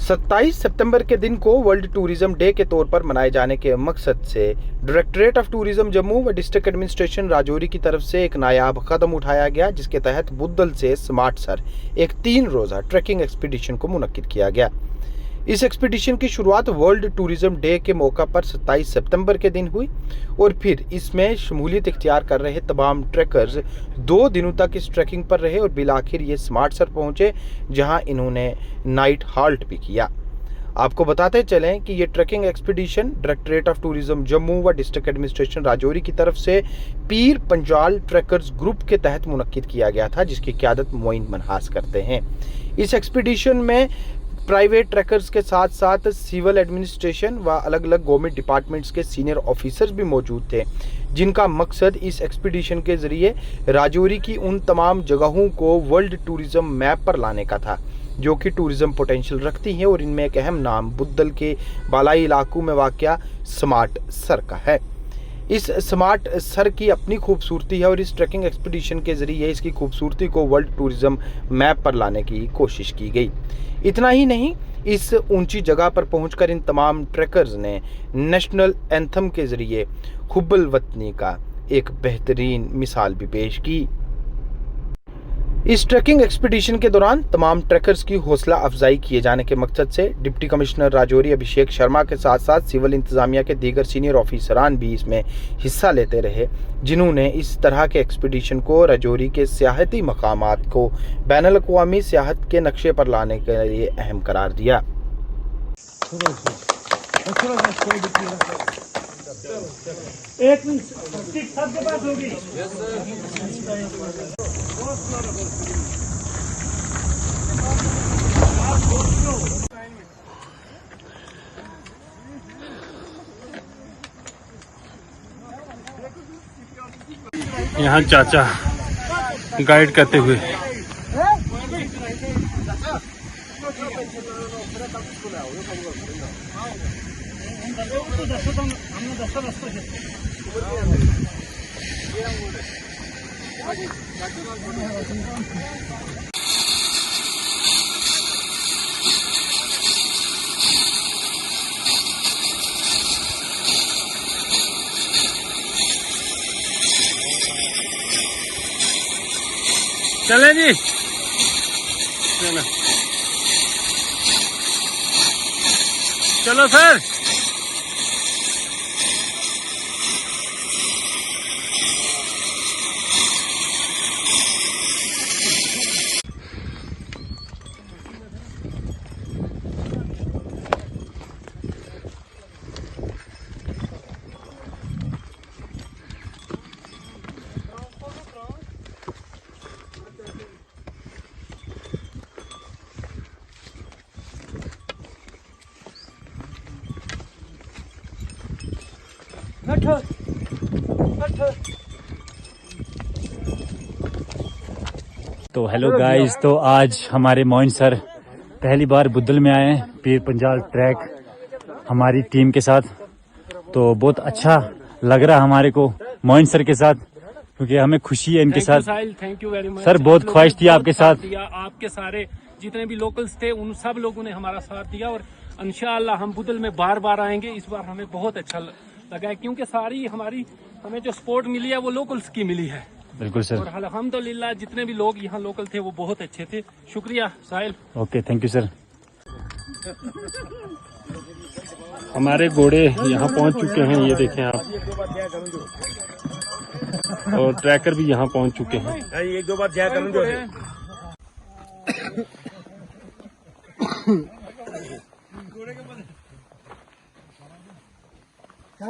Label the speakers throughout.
Speaker 1: 27 सितंबर के दिन को वर्ल्ड टूरिज्म डे के तौर पर मनाए जाने के मकसद से डायरेक्टरेट ऑफ टूरिज्म जम्मू व डिस्ट्रिक्ट एडमिनिस्ट्रेशन राजौरी की तरफ से एक नायाब कदम उठाया गया, जिसके तहत बुद्धल से स्मार्टसर एक 3 रोज़ा ट्रैकिंग एक्सपीडिशन को मुनक्किद किया गया। इस एक्सपीडिशन की शुरुआत वर्ल्ड टूरिज्म डे के मौका पर 27 सितंबर के दिन हुई और फिर इसमें शमूलियत इख्तियार कर रहे तमाम ट्रैकर्स 2 दिनों तक इस ट्रैकिंग पर रहे और बिलाखिर ये स्मार्टसर पहुंचे, जहां इन्होंने नाइट हाल्ट भी किया। आपको बताते चलें कि ये trekking expedition directorate of tourism Jammu व डिस्ट्रिक्ट एडमिनिस्ट्रेशन राजौरी की तरफ से पीर पंजाल ट्रैकर्स ग्रुप के तहत मुनक्किद किया गया था, जिसकी क़यादत मोइन मनहास करते हैं। इस एक्सपीडिशन में प्राइवेट ट्रैकर्स के साथ साथ सिविल एडमिनिस्ट्रेशन व अलग अलग गवर्नमेंट डिपार्टमेंट्स के सीनियर ऑफिसर्स भी मौजूद थे, जिनका मकसद इस एक्सपीडिशन के ज़रिए राजौरी की उन तमाम जगहों को वर्ल्ड टूरिज्म मैप पर लाने का था जो कि टूरिज्म पोटेंशियल रखती हैं, और इनमें एक अहम नाम बुद्धल के बालाई इलाकों में वाक़या स्मार्ट सर का है। इस स्मार्ट सर की अपनी खूबसूरती है और इस ट्रैकिंग एक्सपीडिशन के ज़रिए इसकी खूबसूरती को वर्ल्ड टूरिज्म मैप पर लाने की कोशिश की गई। इतना ही नहीं, इस ऊंची जगह पर पहुंचकर इन तमाम ट्रैकर्स ने नेशनल एंथम के ज़रिए हुब्बुल वतनी का एक बेहतरीन मिसाल भी पेश की। इस ट्रैकिंग एक्सपीडिशन के दौरान तमाम ट्रैकर्स की हौसला अफजाई किए जाने के मकसद से डिप्टी कमिश्नर राजौरी अभिषेक शर्मा के साथ साथ सिविल इंतजामिया के दीगर सीनियर ऑफिसरान भी इसमें हिस्सा लेते रहे, जिन्होंने इस तरह के एक्सपीडिशन को राजौरी के सियाहती मकामात को बैनुल अक़वामी सियाहत के नक्शे पर लाने के लिए अहम करार दिया।
Speaker 2: एक मिनट सबके पास होगी।
Speaker 3: यहाँ चाचा गाइड करते हुए चले जी, चलो सर। तो हेलो गाइस, तो आज हमारे मोइन सर पहली बार बुद्धल में आए हैं पीर पंजाल ट्रैक हमारी टीम के साथ। तो बहुत अच्छा लग रहा है हमारे को मोइन सर के साथ, क्योंकि हमें खुशी है इनके साथ।
Speaker 4: Thank you very much
Speaker 3: sir, बहुत ख्वाहिश थी आपके साथ।
Speaker 4: आपके सारे जितने भी लोकल्स थे उन सब लोगों ने हमारा साथ दिया और इंशाअल्लाह हम बुद्धल में बार बार आएंगे। इस बार हमें बहुत अच्छा लगा है, क्योंकि सारी हमें जो सपोर्ट मिली है वो लोकल्स की मिली है।
Speaker 3: बिल्कुल सर,
Speaker 4: और अल्हम्दुलिल्लाह जितने भी लोग यहाँ लोकल थे वो बहुत अच्छे थे। शुक्रिया Sahil.
Speaker 3: Okay, thank you sir. हमारे घोड़े यहाँ पहुँच चुके हैं, ये देखें आप, और ट्रैकर भी यहाँ पहुँच चुके हैं।
Speaker 2: एक दो बार जय करूँ जो है।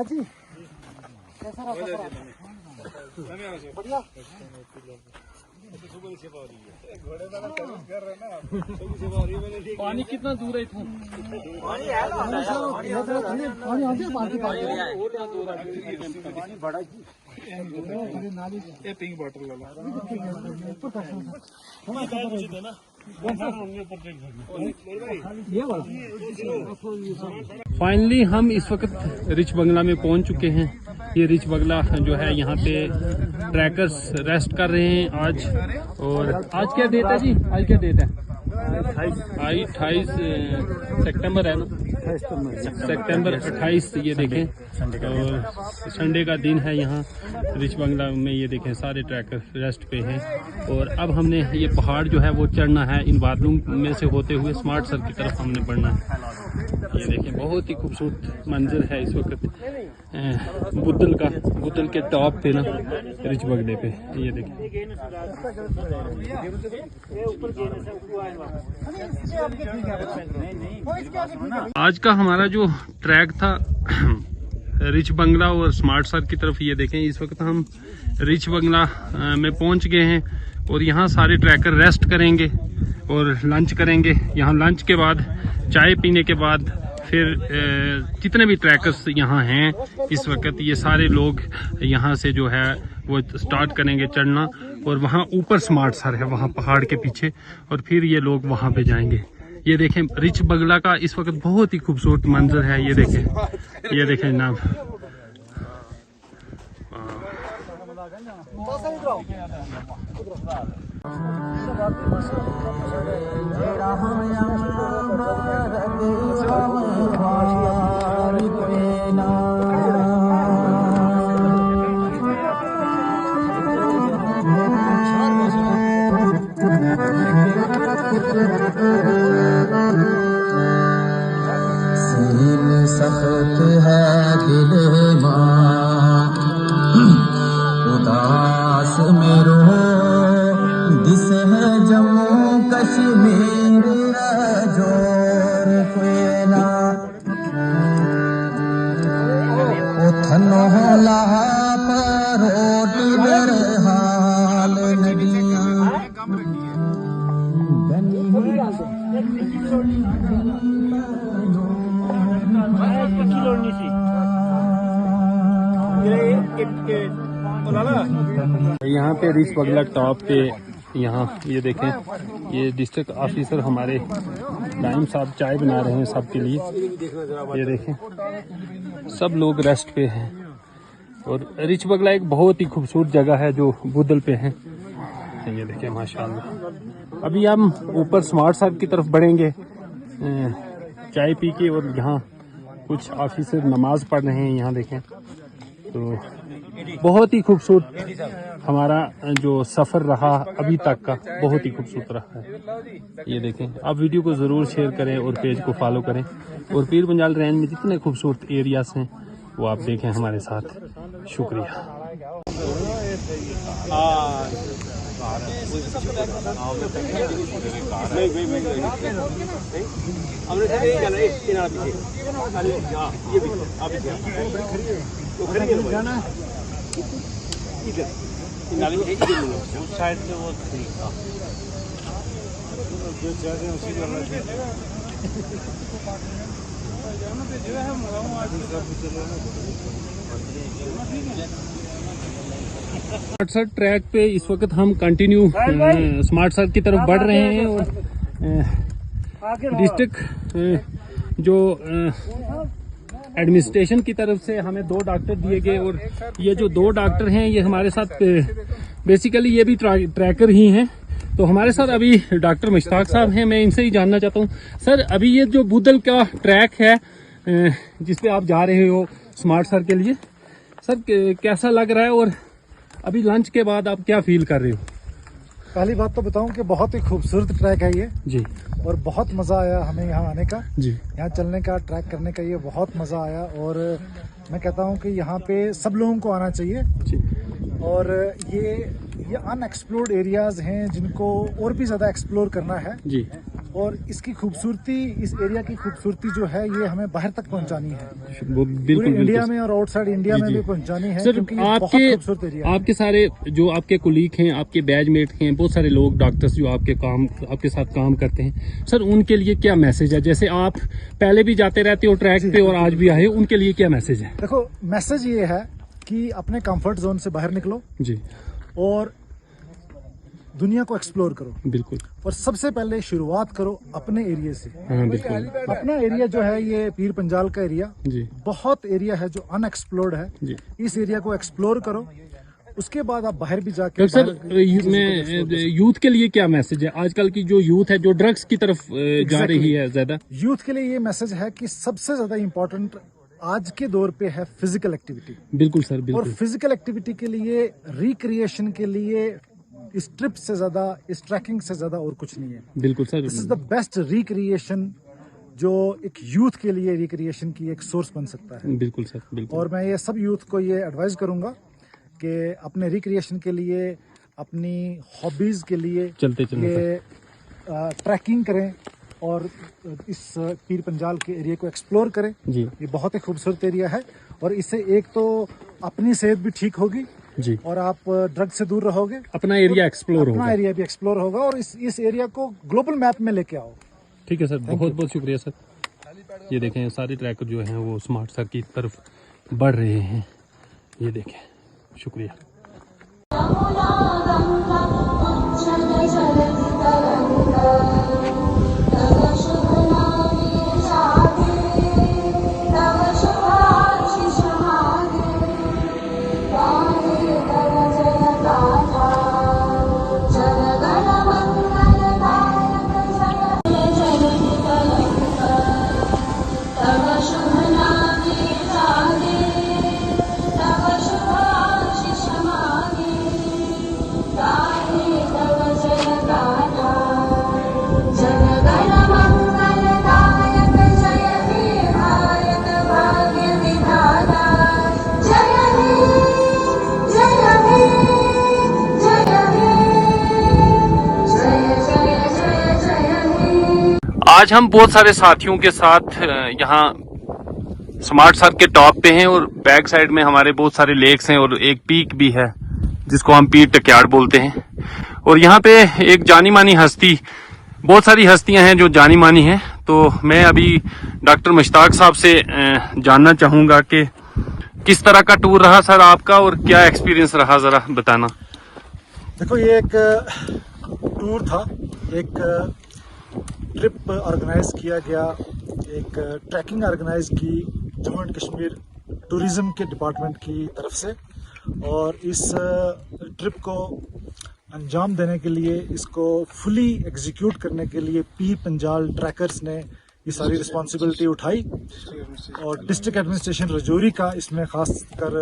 Speaker 2: जी कैसा रहा? बढ़िया।
Speaker 4: पानी कितना दूर है इतना? पिंक बॉटल वाला फाइनली हम इस वक्त रिच बंगला में पहुंच चुके हैं। ये रिच बंगला जो है, यहाँ पे ट्रैकर्स रेस्ट कर रहे हैं आज। और आज क्या डेट है जी? आज क्या डेट है? 28 सितंबर है ना, सितंबर 28 ये देखें, और संडे का दिन है। यहाँ रिच बंगला में ये देखें सारे ट्रैकर रेस्ट पे हैं। और अब हमने ये पहाड़ जो है वो चढ़ना है, इन बादलों में से होते हुए स्मार्ट सर की तरफ हमने बढ़ना है। ये देखें बहुत ही खूबसूरत मंजर है इस वक्त बुद्धल के टॉप पे ना, रिच बंगले पे। ये देखें आज का हमारा जो ट्रैक था रिच बंगला और स्मार्ट सर की तरफ। ये देखें इस वक्त हम रिच बंगला में पहुंच गए हैं और यहाँ सारे ट्रैकर रेस्ट करेंगे और लंच करेंगे। यहाँ लंच के बाद चाय पीने के बाद फिर जितने भी ट्रैकर्स यहाँ हैं इस वक्त, ये सारे लोग यहाँ से जो है वो स्टार्ट करेंगे चढ़ना। और वहाँ ऊपर स्मार्ट सर है, वहाँ पहाड़ के पीछे, और फिर ये लोग वहाँ पे जाएंगे। ये देखें रिच बंगला का इस वक्त बहुत ही खूबसूरत मंजर है। ये देखें जनाब।
Speaker 5: सख्त है दिल उदास मेरो दिस है जम्मू कश्मीर जोर कोयला उथनो लाहा परोटी दर हाल नदियां
Speaker 4: यहाँ पे रिच बंगला टॉप पे, यहाँ ये देखें ये डिस्ट्रिक्ट ऑफिसर हमारे नाइम साहब चाय बना रहे हैं सबके लिए। ये देखें सब लोग रेस्ट पे हैं। और रिच बंगला एक बहुत ही खूबसूरत जगह है जो बुद्धल पे है। ये देखें माशाल्लाह। अभी हम ऊपर स्मार्ट सर की तरफ बढ़ेंगे चाय पी के, और यहाँ कुछ ऑफिसर नमाज पढ़ रहे हैं। यहाँ देखें तो बहुत ही खूबसूरत हमारा जो सफ़र रहा अभी तक का, बहुत ही खूबसूरत रहा है। ये देखें आप वीडियो को ज़रूर शेयर करें और पेज को फॉलो करें। और पीर पंजाल रेंज में जितने खूबसूरत एरियाज हैं वो आप देखें हमारे साथ। शुक्रिया। स्मार्ट सर ट्रैक पे इस वक्त हम कंटिन्यू स्मार्ट सर की तरफ बढ़ रहे हैं। और डिस्ट्रिक्ट जो एडमिनिस्ट्रेशन की तरफ से हमें 2 डॉक्टर दिए गए। और ये जो 2 डॉक्टर हैं ये हमारे साथ बेसिकली ये भी ट्रैकर ही हैं। तो हमारे साथ अभी डॉक्टर मुश्ताक साहब हैं। मैं इनसे ही जानना चाहता हूँ सर, अभी ये जो बुद्धल का ट्रैक है जिस पे आप जा रहे हो स्मार्ट सर के लिए, सर कैसा लग रहा है और अभी लंच के बाद आप क्या फील कर रहे हो?
Speaker 2: पहली बात तो बताऊं कि बहुत ही खूबसूरत ट्रैक है ये
Speaker 4: जी,
Speaker 2: और बहुत मज़ा आया हमें यहाँ आने का
Speaker 4: जी,
Speaker 2: यहाँ चलने का, ट्रैक करने का, ये बहुत मज़ा आया। और मैं कहता हूँ कि यहाँ पे सब लोगों को आना चाहिए
Speaker 4: जी।
Speaker 2: और ये अनएक्सप्लोर्ड एरियाज हैं जिनको और भी ज़्यादा एक्सप्लोर करना है।
Speaker 4: जी,
Speaker 2: और इसकी खूबसूरती, इस एरिया की खूबसूरती जो है ये हमें बाहर तक पहुंचानी है,
Speaker 4: बिल्कुल
Speaker 2: पूरे इंडिया में और आउटसाइड इंडिया में भी पहुंचानी है।
Speaker 4: सर
Speaker 2: क्योंकि ये बहुत खूबसूरत एरिया है।
Speaker 4: आपके सारे जो आपके कुलीग हैं, आपके बैचमेट हैं, बहुत सारे लोग डॉक्टर्स जो आपके साथ काम करते हैं, सर उनके लिए क्या मैसेज है? जैसे आप पहले भी जाते रहते हो ट्रैक पे और आज भी आए, उनके लिए क्या मैसेज है?
Speaker 2: देखो मैसेज ये है कि अपने कंफर्ट जोन से बाहर निकलो
Speaker 4: जी,
Speaker 2: और दुनिया को एक्सप्लोर करो।
Speaker 4: बिल्कुल।
Speaker 2: और सबसे पहले शुरुआत करो अपने एरिया से।
Speaker 4: हाँ बिल्कुल।
Speaker 2: अपना एरिया जो है ये पीर पंजाल का एरिया
Speaker 4: जी,
Speaker 2: बहुत एरिया है जो अनएक्सप्लोर्ड है।
Speaker 4: जी,
Speaker 2: इस एरिया को एक्सप्लोर करो, उसके बाद आप बाहर भी जाके
Speaker 4: डॉक्टर सर मैं यूथ के लिए क्या मैसेज है? आजकल की जो यूथ है जो ड्रग्स की तरफ जा रही है ज्यादा,
Speaker 2: यूथ के लिए ये मैसेज है कि सबसे ज्यादा इम्पोर्टेंट आज के दौर पे है फिजिकल एक्टिविटी।
Speaker 4: बिल्कुल सर
Speaker 2: और
Speaker 4: बिल्कुल।
Speaker 2: फिजिकल एक्टिविटी के लिए रिक्रिएशन के लिए इस ट्रिप से ज्यादा, इस ट्रैकिंग से ज्यादा और कुछ नहीं है।
Speaker 4: बिल्कुल sir
Speaker 2: this is the best recreation जो एक यूथ के लिए रिक्रिएशन की एक सोर्स बन सकता है।
Speaker 4: बिल्कुल सर बिल्कुल।
Speaker 2: और मैं ये सब यूथ को ये एडवाइस करूंगा कि अपने रिक्रिएशन के लिए, अपनी हॉबीज के लिए
Speaker 4: चलते
Speaker 2: ये ट्रैकिंग करें और इस पीर पंजाल के एरिया को एक्सप्लोर करें।
Speaker 4: जी
Speaker 2: ये बहुत ही खूबसूरत एरिया है और इससे एक तो अपनी सेहत भी ठीक होगी
Speaker 4: जी,
Speaker 2: और आप ड्रग से दूर रहोगे,
Speaker 4: अपना एरिया एक्सप्लोर
Speaker 2: अपना
Speaker 4: होगा।
Speaker 2: एरिया भी एक्सप्लोर होगा और इस एरिया को ग्लोबल मैप में लेके आओ।
Speaker 4: ठीक है सर, बहुत बहुत शुक्रिया सर। ये देखें सारे ट्रैकर जो हैं वो स्मार्ट सर की तरफ बढ़ रहे हैं। ये देखें, शुक्रिया। आज हम बहुत सारे साथियों के साथ यहाँ स्मार्ट सर के टॉप पे हैं और बैक साइड में हमारे बहुत सारे लेक्स हैं और एक पीक भी है जिसको हम पीर टक्याड़ बोलते हैं। और यहाँ पे एक जानी मानी हस्ती, बहुत सारी हस्तियां हैं जो जानी मानी हैं। तो मैं अभी डॉक्टर मुश्ताक साहब से जानना चाहूंगा कि किस तरह का टूर रहा सर आपका और क्या एक्सपीरियंस रहा, जरा बताना।
Speaker 2: देखो ये एक टूर था, एक ट्रिप ऑर्गेनाइज किया गया, एक ट्रैकिंग ऑर्गेनाइज की जम्मू एंड कश्मीर टूरिज्म के डिपार्टमेंट की तरफ से। और इस ट्रिप को अंजाम देने के लिए, इसको फुली एग्जीक्यूट करने के लिए पीर पंजाल ट्रैकर्स ने ये सारी रिस्पॉन्सिबिलिटी उठाई और डिस्ट्रिक्ट एडमिनिस्ट्रेशन रजौरी का इसमें खास कर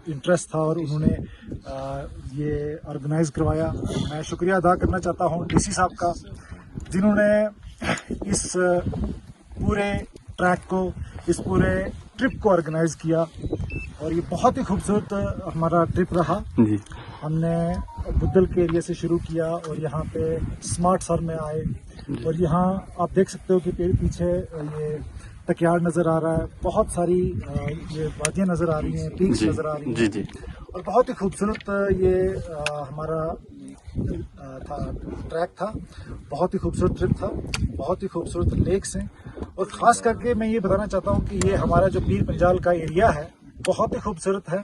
Speaker 2: इंटरेस्ट था और उन्होंने ये ऑर्गेनाइज करवाया। मैं शुक्रिया अदा करना चाहता हूँ डीसी साहब का, जिन्होंने इस पूरे ट्रैक को, इस पूरे ट्रिप को ऑर्गेनाइज किया। और ये बहुत ही खूबसूरत हमारा ट्रिप रहा। हमने बुद्धल के एरिया से शुरू किया और यहाँ पे स्मार्ट सर में आए और यहाँ आप देख सकते हो कि पीछे ये टक्याड़ नज़र आ रहा है, बहुत सारी ये वादियाँ नज़र आ रही हैं, पीक्स नज़र आ रही हैं और बहुत ही खूबसूरत ये हमारा था ट्रैक था। बहुत ही खूबसूरत ट्रिप था, बहुत ही खूबसूरत लेक्स हैं और ख़ास करके मैं ये बताना चाहता हूँ कि ये हमारा जो पीर पंजाल का एरिया है बहुत ही खूबसूरत है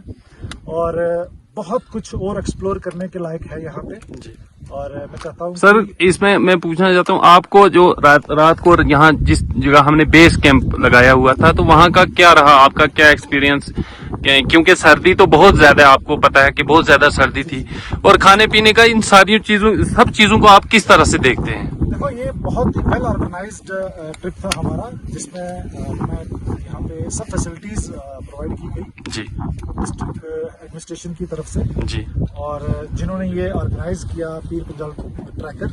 Speaker 2: और बहुत कुछ और एक्सप्लोर करने के लायक है यहाँ पे। और मैं चाहता हूँ
Speaker 4: सर इसमें मैं पूछना चाहता हूँ आपको, जो रात को यहाँ जिस जगह हमने बेस कैंप लगाया हुआ था तो वहाँ का क्या रहा, आपका क्या एक्सपीरियंस? क्योंकि सर्दी तो बहुत ज्यादा, आपको पता है कि बहुत ज्यादा सर्दी थी, और खाने पीने का इन सारी चीजों, सब चीजों को आप किस तरह से देखते हैं?
Speaker 2: देखो ये बहुत ही वेल ऑर्गेनाइज्ड ट्रिप था हमारा, जिसमें हमें यहाँ पे सब फैसिलिटीज प्रोवाइड की गई
Speaker 4: जी
Speaker 2: डिस्ट्रिक्ट एडमिनिस्ट्रेशन की तरफ से
Speaker 4: जी।
Speaker 2: और जिन्होंने ये ऑर्गेनाइज किया पीर पंजाल ट्रैकर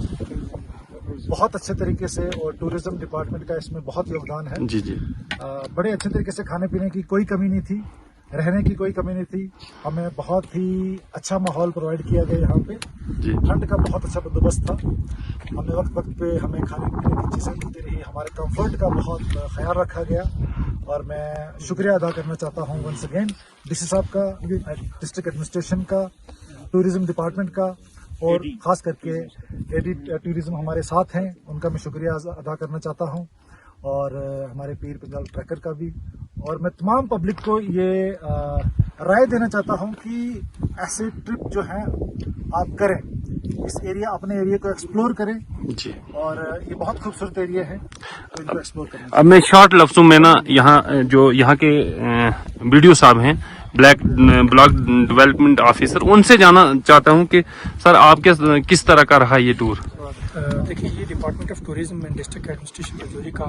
Speaker 2: बहुत अच्छे तरीके से, और टूरिज्म डिपार्टमेंट का इसमें बहुत योगदान है।
Speaker 4: जी जी।
Speaker 2: बड़े अच्छे तरीके से खाने पीने की कोई कमी नहीं थी, रहने की कोई कमी नहीं थी। हमें बहुत ही अच्छा माहौल प्रोवाइड किया गया यहाँ पे, ठंड का बहुत अच्छा बंदोबस्त था। हमें वक्त वक्त पे हमें खाने पीने की चीज़ें मिलती रही, हमारे कंफर्ट का बहुत ख्याल रखा गया और मैं शुक्रिया अदा करना चाहता हूँ वंस अगेन डीसी साहब का, डिस्ट्रिक्ट एडमिनिस्ट्रेशन का, टूरिज्म डिपार्टमेंट का और ख़ास करके एडी टूरिज्म हमारे साथ हैं, उनका मैं शुक्रिया अदा करना चाहता हूँ और हमारे पीर पंजाल ट्रैकर का भी। और मैं तमाम पब्लिक को ये राय देना चाहता हूँ कि ऐसे ट्रिप जो हैं आप करें, इस एरिया, अपने एरिया को एक्सप्लोर करें
Speaker 4: जी।
Speaker 2: और ये बहुत खूबसूरत एरिया है तो इनको एक्सप्लोर करें।
Speaker 4: अब मैं शॉर्ट लफ्जों में ना यहाँ जो यहाँ के वीडियो साहब हैं
Speaker 6: ब्लॉक डेवलपमेंट ऑफिसर, उनसे जानना चाहता हूं कि सर आप किस तरह का रहा ये टूर?
Speaker 7: देखिए, ये department of tourism and district administration Rajouri का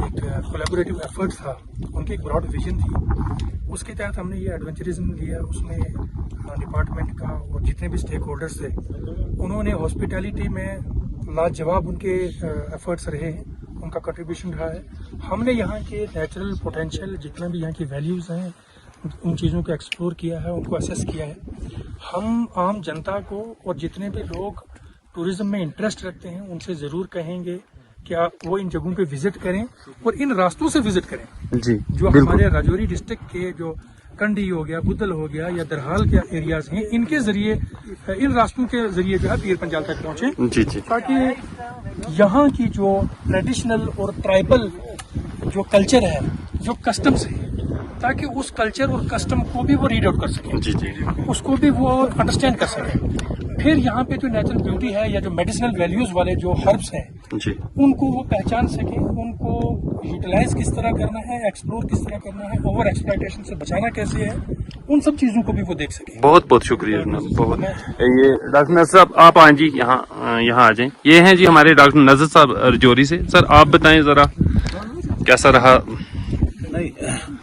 Speaker 7: एक कोलैबोरेटिव एफर्ट था। उनकी एक ब्रॉड विजन थी, उसके तहत हमने ये एडवेंचरिज्म लिया। उसमें डिपार्टमेंट का और जितने भी स्टेक होल्डर्स थे, उन्होंने हॉस्पिटैलिटी में लाजवाब उनके एफर्ट्स रहे हैं, उनका कंट्रीब्यूशन रहा है। हमने यहाँ के नेचुरल पोटेंशियल, जितने भी यहाँ की वैल्यूज़ हैं, उन चीज़ों को एक्सप्लोर किया है, उनको असेस किया है। हम आम जनता को और जितने भी लोग टूरिज्म में इंटरेस्ट रखते हैं, उनसे ज़रूर कहेंगे कि आप वो इन जगहों पे विजिट करें और इन रास्तों से विजिट करें
Speaker 6: जी,
Speaker 7: जो हमारे राजौरी डिस्ट्रिक्ट के जो कंडी हो गया, बुद्धल हो गया या दरहाल के एरियाज हैं, इनके जरिए, इन रास्तों के जरिए जो है पीर पंजाल तक पहुंचे,
Speaker 6: जी जी,
Speaker 7: ताकि यहाँ की जो ट्रेडिशनल और ट्राइबल जो कल्चर है, जो कस्टम्स है, ताकि उस कल्चर और कस्टम को भी वो रीड आउट कर सकें,
Speaker 6: जी जी,
Speaker 7: उसको भी वो अंडरस्टैंड कर सकें। फिर यहाँ पे जो नेचुरल ब्यूटी है या जो मेडिसिनल वैल्यूज वाले जो हर्ब्स हैं,
Speaker 6: जी,
Speaker 7: उनको वो पहचान सकें, उनको यूटिलाइज किस तरह करना है, एक्सप्लोर किस तरह करना है, ओवर एक्सप्लॉयटेशन से बचाना कैसे है, उन सब चीजों को भी वो देख सकें।
Speaker 6: बहुत बहुत शुक्रिया जनाब, बहुत। ये डॉक्टर नजर साहब आप आए जी, यहाँ आ जाएं। ये हैं जी हमारे डॉक्टर नजर साहब राजौरी से। सर आप बताएं जरा कैसा रहा?
Speaker 8: नहीं,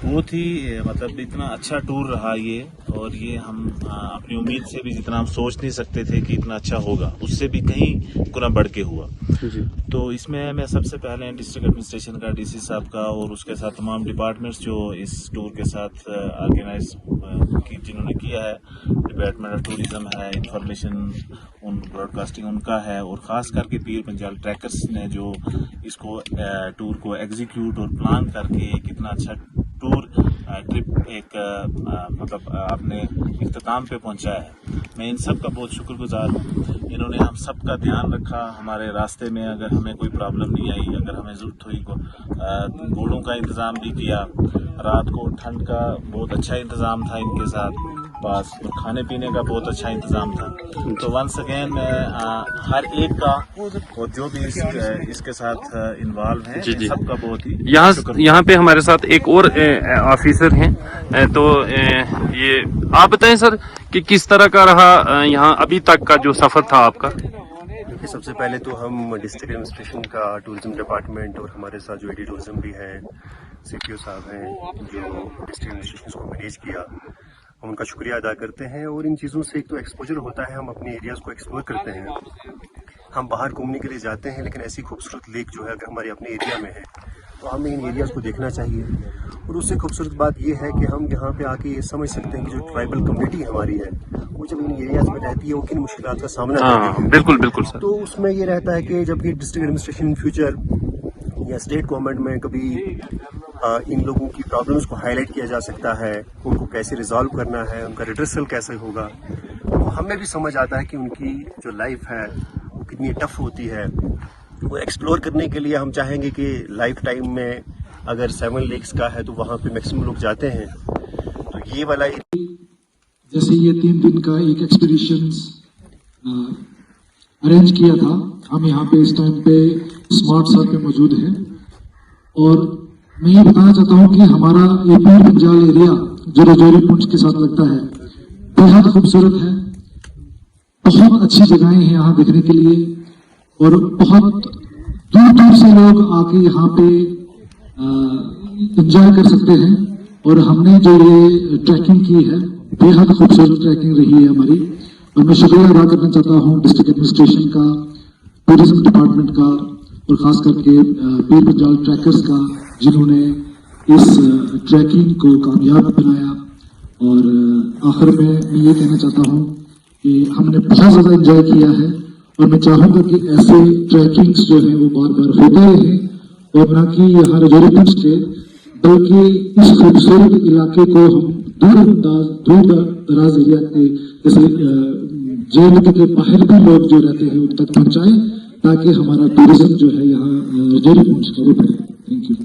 Speaker 8: बहुत ही मतलब इतना अच्छा टूर रहा ये, और ये हम अपनी उम्मीद से भी, जितना हम सोच नहीं सकते थे कि इतना अच्छा होगा, उससे भी कहीं गुना बढ़ के हुआ। तो इसमें मैं सबसे पहले डिस्ट्रिक्ट एडमिनिस्ट्रेशन का, डीसी साहब का, और उसके साथ तमाम डिपार्टमेंट्स जो इस टूर के साथ ऑर्गेनाइज जिन्होंने किया है, डिपार्टमेंट ऑफ टूरिज्म है, इंफॉर्मेशन उन ब्रॉडकास्टिंग उनका है, और ख़ास करके पीर पंजाल ट्रैकर्स ने जो इसको टूर को एग्जीक्यूट और प्लान करके एक इतना अच्छा टूर ट्रिप एक मतलब आपने इख्तिताम पे पहुंचाया है। मैं इन सब का बहुत शुक्रगुजार हूँ। इन्होंने हम सब का ध्यान रखा। हमारे रास्ते में अगर हमें कोई प्रॉब्लम नहीं आई, अगर हमें ज़रूरत हुई घोड़ों का इंतज़ाम भी किया, रात को ठंड का बहुत अच्छा इंतज़ाम था इनके साथ पास, और खाने पीने का बहुत अच्छा इंतज़ाम था। तो वंस अगेन हर एक का और जो भी इसके साथ इन्वॉल्व है, सबका बहुत ही
Speaker 6: यहाँ पे हमारे साथ एक और ऑफिसर हैं, तो ये आप बताएं सर कि किस तरह का रहा यहाँ अभी तक का जो सफर था आपका?
Speaker 9: देखिए, सबसे पहले तो हम डिस्ट्रिक्ट एडमिनिस्ट्रेशन का, टूरिज्म डिपार्टमेंट और हमारे साथ जो एडी टूरिज्म भी हैं, सीपीओ साहब हैं जो डिस्ट्रिक्ट एडमिनिस्ट्रेशन को मैनेज किया, हम उनका शुक्रिया अदा करते हैं। और इन चीज़ों से एक तो एक्सपोजर होता है, हम अपने एरियाज़ को एक्सप्लोर करते हैं। हम बाहर घूमने के लिए जाते हैं, लेकिन ऐसी खूबसूरत लेक जो है अगर हमारे अपने एरिया में है, तो हमें इन एरियाज़ को देखना चाहिए। और उससे खूबसूरत बात यह है कि हम यहाँ पे आके ये समझ सकते हैं कि जो ट्राइबल कम्युनिटी हमारी है, वो जब इन एरियाज़ में रहती है, वो किन मुश्किलात का सामना करती है।
Speaker 6: बिल्कुल बिल्कुल सर।
Speaker 9: तो उसमें ये रहता है कि जब ये डिस्ट्रिक्ट एडमिनिस्ट्रेशन इन फ्यूचर या स्टेट गवर्नमेंट में कभी इन लोगों की प्रॉब्लम्स को हाईलाइट किया जा सकता है, उनको कैसे रिजॉल्व करना है, उनका रिड्रेसल कैसे होगा, तो हमें भी समझ आता है कि उनकी जो लाइफ है वो कितनी टफ होती है। वो एक्सप्लोर करने के लिए हम चाहेंगे कि लाइफ टाइम में अगर 7 लेक्स का है तो वहाँ पे मैक्सिमम लोग जाते हैं। तो ये वाला
Speaker 10: जैसे ये 3 दिन का एक एक्सपीडिशन अरेंज किया था, हम यहाँ पे इस टाइम पे स्मार्ट साथ पे मौजूद हैं। और मैं ये बताना चाहता हूँ कि हमारा ये पीर पंजाल एरिया जो राजौरी पुंछ के साथ लगता है, बेहद खूबसूरत है। बहुत अच्छी जगहें हैं यहाँ देखने के लिए, और बहुत दूर दूर से लोग आके यहाँ पे एंजॉय कर सकते हैं। और हमने जो ये ट्रैकिंग की है, बेहद खूबसूरत ट्रैकिंग रही है हमारी, और मैं शुक्रिया अदा करना चाहता हूँ डिस्ट्रिक्ट एडमिनिस्ट्रेशन का, टूरिज्म डिपार्टमेंट का, और खास करके पीर पंजाल ट्रैकर्स का, जिन्होंने इस ट्रैकिंग को कामयाब बनाया। और आखिर में मैं ये कहना चाहता हूँ कि हमने बहुत ज़्यादा एंजॉय किया है, और मैं चाहूँगा कि ऐसे ट्रैकिंग्स जो हैं वो बार बार होते रहें, और ना कि यहाँ राजौरी पुंछ के, बल्कि इस खूबसूरत इलाके को हम दूर दराज एरिया के, जैसे जेल के बाहर भी लोग जो रहते हैं उन तक पहुँचाएं, ताकि हमारा टूरिज्म जो है यहाँ राजौरी पुंछ का वो बढ़े। Thank you.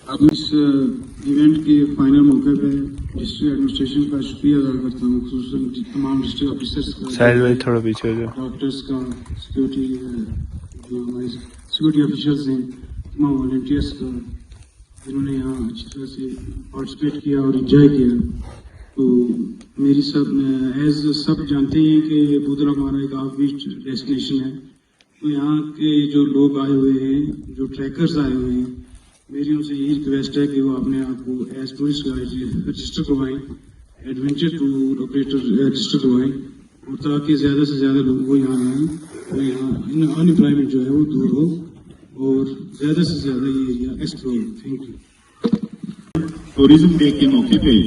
Speaker 11: अब इस इवेंट के फाइनल मौके पे डिस्ट्रिक्ट एडमिनिस्ट्रेशन का शुक्रिया अदा करता हूँ, खुसूसन तमाम डिस्ट्रिक्ट ऑफिसर्स का,
Speaker 6: थोड़ा पीछे हो जाओ,
Speaker 11: डॉक्टर्स का, सिक्योरिटी जो हमारे सिक्योरिटी ऑफिशियल्स हैं, तमाम वॉलंटियर्स का, जिन्होंने यहाँ अच्छी तरह से पार्टिसिपेट किया और एंजॉय किया। तो मेरी सब जानते हैं कि बुदल हमारा एक ऑफ बीट डेस्टिनेशन है। तो यहाँ के जो लोग आए हुए हैं, जो ट्रैकर्स आए हुए हैं, मेरी उनसे यही रिक्वेस्ट है कि वो अपने आप को एज टूरिस्ट गाइड रजिस्टर करवाएं, एडवेंचर टूर ऑपरेटर रजिस्टर करवाएं, और ताकि ज़्यादा से ज़्यादा लोगों को यहाँ आएँ और यहाँ अनएम्प्लॉयमेंट जो है वो दूर हो और ज़्यादा से ज़्यादा ये area explore. Thank you.
Speaker 12: Tourism day के मौके पे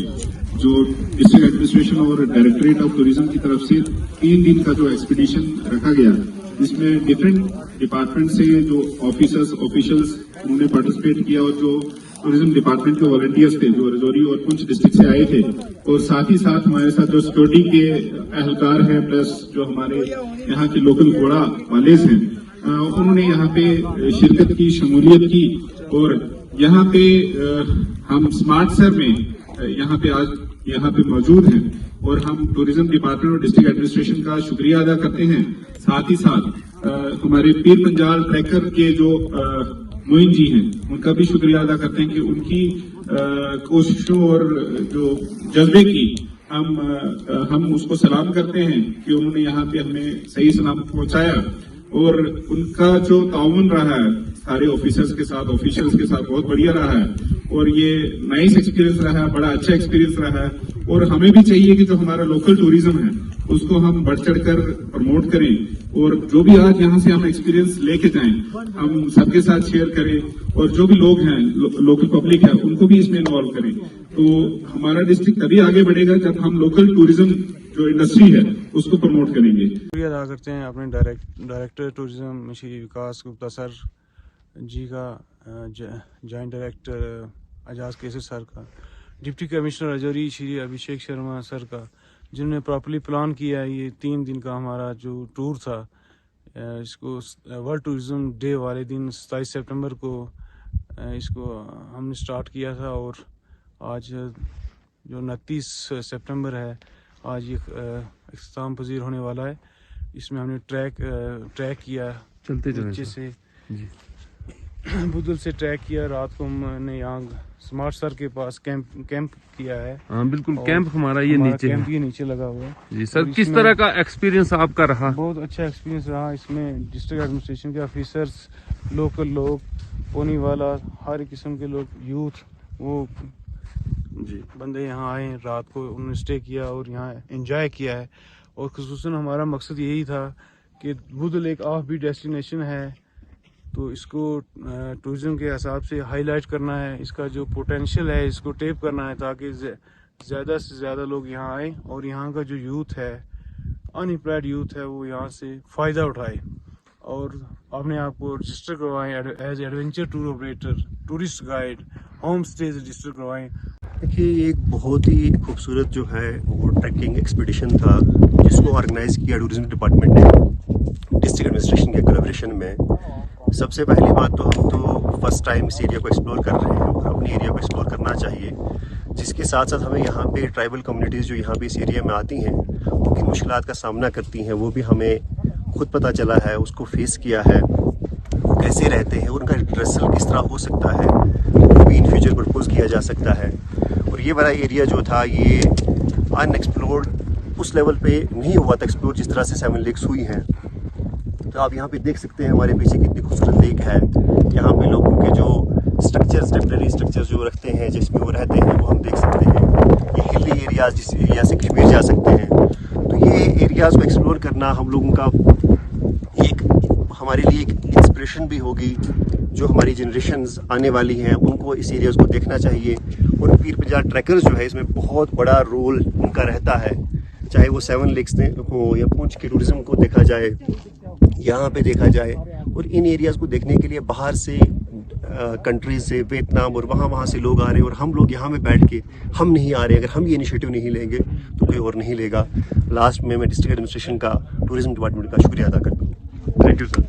Speaker 12: जो डिस्ट्रिक्ट एडमिनिस्ट्रेशन और डायरेक्टरेट ऑफ टूरिज्म की तरफ से 3 दिन का जो एक्सपीडिशन रखा गया, जिसमें डिफरेंट डिपार्टमेंट से जो ऑफिशियल्स उन्होंने पार्टिसिपेट किया और जो टूरिज्म डिपार्टमेंट के वॉलंटियर्स थे जो राजौरी और पुंछ डिस्ट्रिक्ट से आए थे, और साथ ही साथ हमारे साथ जो सिक्योरिटी के एहलकार हैं प्लस जो हमारे यहाँ के लोकल घोड़ा वालेस हैं, उन्होंने यहाँ पे शिरकत की, शमूलियत की। और यहाँ पे हम स्मार्ट सर में यहाँ पे मौजूद हैं और हम टूरिज्म डिपार्टमेंट और डिस्ट्रिक्ट एडमिनिस्ट्रेशन का शुक्रिया अदा करते हैं। साथ ही साथ हमारे पीर पंजाल ट्रैकर के जो मोइन जी हैं, उनका भी शुक्रिया अदा करते हैं कि उनकी कोशिशों और जो जज्बे की हम उसको सलाम करते हैं कि उन्होंने यहाँ पे हमें सही सलामत पहुंचाया। और उनका जो ताउन रहा है सारे ऑफिसर्स के साथ, ऑफिशियल्स के साथ, बहुत बढ़िया रहा है और ये नाइस एक्सपीरियंस रहा है, बड़ा अच्छा एक्सपीरियंस रहा है। और हमें भी चाहिए कि जो हमारा लोकल टूरिज्म है उसको हम बढ़ चढ़ कर प्रमोट करें और जो भी आज यहाँ से हम एक्सपीरियंस लेके जाएं हम सबके साथ शेयर करें और जो भी लोग हैं, लोकल पब्लिक है, उनको भी इसमें इन्वॉल्व करें। तो हमारा डिस्ट्रिक्ट तभी आगे बढ़ेगा जब हम लोकल टूरिज्म जो इंडस्ट्री है उसको प्रमोट करेंगे।
Speaker 13: शुक्रिया अदा करते हैं अपने डायरेक्टर टूरिज्म श्री विकास गुप्ता सर जी का, जॉइंट डायरेक्टर एजाज केसर सर का, deputy commissioner Rajouri Shri Abhishek Sharma sir का, जिन्होंने प्रॉपर्ली प्लान किया ये 3 दिन का हमारा जो टूर था। इसको वर्ल्ड टूरिज्म डे वाले दिन 27 सितंबर को इसको हमने स्टार्ट किया था और आज जो 29 सितंबर है, आज ये इख्तिताम पजीर होने वाला है। इसमें हमने ट्रैक किया नीचे से बुदल से ट्रैक किया। रात को हमने यहाँ स्मार्ट सर के पास कैंप किया है।
Speaker 6: हाँ बिल्कुल, कैंप हमारा ये
Speaker 13: नीचे लगा हुआ है
Speaker 6: जी। सर, किस तरह का एक्सपीरियंस आपका रहा?
Speaker 13: बहुत अच्छा एक्सपीरियंस रहा। इसमें डिस्ट्रिक्ट एडमिनिस्ट्रेशन के ऑफिसर्स, लोकल लोग, पोनी वाला, हर किस्म के लोग, यूथ, वो जी बंदे यहाँ आए, रात को उन्होंने स्टे किया और यहाँ एंजॉय किया है। और खुसूसन हमारा मकसद यही था कि बुदल एक ऑफ बीट डेस्टिनेशन है, तो इसको टूरिज्म के हिसाब से हाईलाइट करना है, इसका जो पोटेंशियल है इसको टेप करना है ताकि ज़्यादा से ज़्यादा लोग यहाँ आए और यहाँ का जो यूथ है, अनएम्प्लॉयड यूथ है, वो यहाँ से फ़ायदा उठाए और अपने आप को रजिस्टर करवाएं as adventure tour operator, tourist guide, home stays register करवाएं।
Speaker 9: देखिए, ये एक बहुत ही खूबसूरत जो है वो ट्रैकिंग एक्सपीडिशन था जिसको ऑर्गेनाइज किया टूरिज्म डिपार्टमेंट ने डिस्ट्रिक्ट एडमिनिस्ट्रेशन के कोलैबोरेशन में। सबसे पहली बात तो हम तो फर्स्ट टाइम इस एरिया को एक्सप्लोर कर रहे हैं और अपनी एरिया को एक्सप्लोर करना चाहिए। जिसके साथ साथ हमें यहाँ पे ट्राइबल कम्युनिटीज़ जो यहाँ पे इस एरिया में आती हैं वो किन मुश्किलात का सामना करती हैं वो भी हमें खुद पता चला है, उसको फेस किया है, वो कैसे रहते हैं, उनका रिड्रेसल किस तरह हो सकता है, वो भी इन फ्यूचर प्रपोज किया जा सकता है। और ये बड़ा एरिया जो था ये अनएक्सप्लोर्ड उस लेवल पे नहीं हुआ था एक्सप्लोर जिस तरह से 7 लेक्स हुई हैं। तो आप यहाँ पे देख सकते हैं हमारे पीछे कितनी खूबसूरत लेक है। यहाँ पे लोगों के जो स्ट्रक्चर्स, टेम्परेरी स्ट्रक्चर्स जो रखते हैं जिसमें वो रहते हैं वो हम देख सकते हैं। ये हिली एरियाज जिस एरिया से कश्मीर जा सकते हैं, तो ये एरियाज़ को एक्सप्लोर करना हम लोगों का एक हमारे लिए एक इंस्पिरेशन भी होगी। जो हमारी जनरेशन्स आने वाली हैं उनको इस एरियाज़ को देखना चाहिए। और पीर पंजाल ट्रैकर्स जो है इसमें बहुत बड़ा रोल उनका रहता है, चाहे वो 7 लेक्स हो या पुंछ के टूरिज़्म को देखा जाए, यहाँ पे देखा जाए। और इन एरियाज़ को देखने के लिए बाहर से कंट्रीज से, वियतनाम और वहाँ से लोग आ रहे हैं और हम लोग यहाँ में बैठ के हम नहीं आ रहे। अगर हम ये इनिशिएटिव नहीं लेंगे तो कोई और नहीं लेगा। लास्ट में मैं डिस्ट्रिक्ट एडमिनिस्ट्रेशन का, टूरिज्म डिपार्टमेंट का शुक्रिया अदा करता हूँ। Thank you sir.